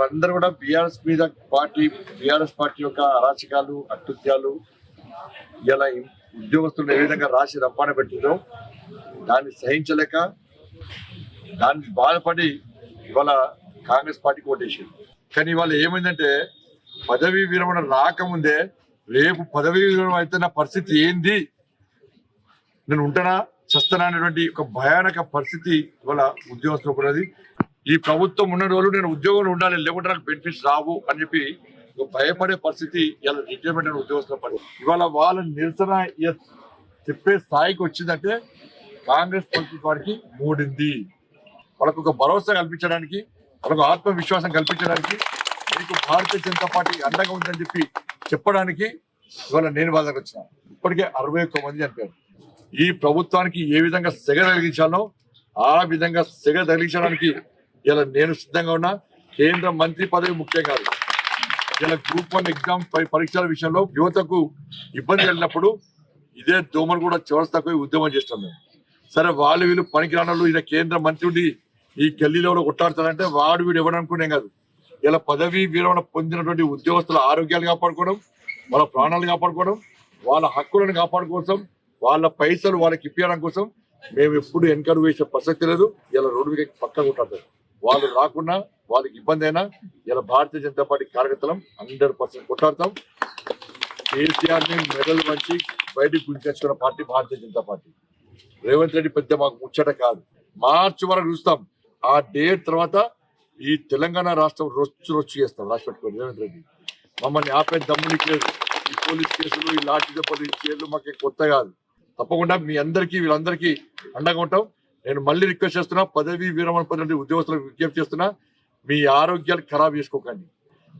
వాళ్ళందరూ కూడా BRS party యొక్క అరాచకాలు అకృత్యాలు ఇలా ఉద్యోగస్తులను ఏ విధంగా రాసి రప్పాన పెట్టిందో దాన్ని సహించలేక దాన్ని బాధపడి ఇవాళ కాంగ్రెస్ పార్టీకి ఓటేసింది. కానీ ఇవాళ ఏమైందంటే పదవీ విరమణ రాకముందే రేపు పదవీ విరమణ అయితే నా పరిస్థితి ఏంది, నేను ఉంటానా చస్తానా అనేటువంటి ఒక భయానక పరిస్థితి ఇవాళ ఉద్యోగస్తులకు ఉన్నది. ఈ ప్రభుత్వం ఉన్న రోజులు నేను ఉద్యోగంలో ఉండాలి, లేకుంటే నాకు బెనిఫిట్స్ రావు అని చెప్పి ఒక భయపడే పరిస్థితి ఇలా రిటైర్మెంట్ అయిన ఉద్యోగస్తుల పడి ఇవాళ వాళ్ళ నిరసన చెప్పే స్థాయికి వచ్చిందంటే కాంగ్రెస్ ప్రభుత్వానికి మూడింది. వాళ్ళకు ఒక భరోసా కల్పించడానికి, వాళ్ళకు ఆత్మవిశ్వాసం కల్పించడానికి, మీకు భారతీయ జనతా పార్టీ అండగా ఉందని చెప్పి చెప్పడానికి ఇవాళ నేను వాళ్ళ దగ్గర వచ్చిన. ఇప్పటికే 61 మంది చనిపోయారు. ఈ ప్రభుత్వానికి ఏ విధంగా సెగ తగిలించాలో ఆ విధంగా సెగ తగిలించడానికి ఇలా నేను సిద్ధంగా ఉన్నా. కేంద్ర మంత్రి పదవి ముఖ్యం కాదు. ఇలా గ్రూప్ 1 ఎగ్జామ్ పరీక్షల విషయంలో యువతకు ఇబ్బంది కలిగినప్పుడు ఇదే దోమలు కూడా చివరిస్తాకు ఉద్యమం చేస్తాం మేము. సరే వాళ్ళు వీళ్ళు పనికిరానోళ్ళు ఇలా కేంద్ర మంత్రి ఈ గల్లీలో కొట్టాడుతారంటే వాడు వీడు ఇవ్వడనుకునే కాదు. ఇలా పదవీ విరమణ పొందినటువంటి ఉద్యోగస్తుల ఆరోగ్యాలు కాపాడుకోవడం, వాళ్ళ ప్రాణాలు కాపాడుకోవడం, వాళ్ళ హక్కులను కాపాడుకోవడం, వాళ్ళ పైసలు వాళ్ళకి ఇప్పించడం కోసం మేము ఎప్పుడు వెనకడు వేసే ప్రసక్తి లేదు. ఇలా రోడ్డు మీద పక్క కొట్టాడు. వాళ్ళు రాకుండా వాళ్ళకి ఇబ్బంది అయినా ఇలా భారతీయ జనతా పార్టీ కార్యకర్తలం 100% కొట్టాడతాం. కేసీఆర్ ని మెడల్ వంచి బయటకు గుంజుకొచ్చుకున్న పార్టీ భారతీయ జనతా పార్టీ. రేవంత్ రెడ్డి పెద్ద మాకు ముచ్చట కాదు. మార్చి వరకు చూస్తాం. ఆ డేట్ తర్వాత ఈ తెలంగాణ రాష్ట్రం రొచ్చు చేస్తాం. రాసి పెట్టుకోండి. రేవంత్ రెడ్డి మమ్మల్ని ఆపే దమ్మునికి లేదు. ఈ పోలీస్ కేసులు, ఈ లాఠీ దెబ్బలు, ఈ చీరలు మాకు కొత్త కాదు. తప్పకుండా మీ అందరికీ వీళ్ళందరికీ అండగా ఉంటాం. నేను మళ్ళీ రిక్వెస్ట్ చేస్తున్నా, పదవీ విరమణ పొందిన ఉద్యోగస్తులకు విజ్ఞప్తి చేస్తున్నా, మీ ఆరోగ్యాలు ఖరాబ్ చేసుకోకండి.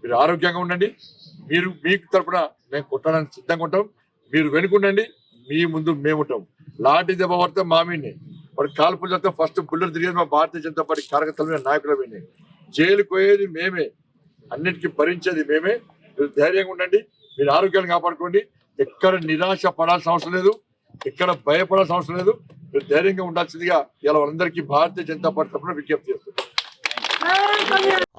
మీరు ఆరోగ్యంగా ఉండండి. మీరు మీకు తరపున మేము కొట్టడానికి సిద్ధంగా ఉంటాం. మీరు వెనుకుండండి, మీ ముందు మేము ఉంటాం. లాఠీ దెబ్బ పడితే మా మీనే, వాడు కాల్పులు చేస్తే ఫస్ట్ బుల్లెట్ తిరిగేది మా భారతీయ జనతా పార్టీ కార్యకర్తల నాయకుల మీనే. జైలుకు పోయేది మేమే, అన్నిటికీ భరించేది మేమే. మీరు ధైర్యంగా ఉండండి. మీరు ఆరోగ్యాన్ని కాపాడుకోండి. ఎక్కడ నిరాశ పడాల్సిన అవసరం లేదు, ఎక్కడ భయపడాల్సిన అవసరం లేదు. మీరు ధైర్యంగా ఉండాల్సిందిగా ఇలా వాళ్ళందరికీ భారతీయ జనతా పార్టీ తరఫున విజ్ఞప్తి చేస్తున్నారు.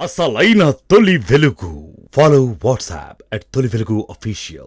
అసలైన తొలి వెలుగు. ఫాలో వాట్సాప్ @తొలి వెలుగు official.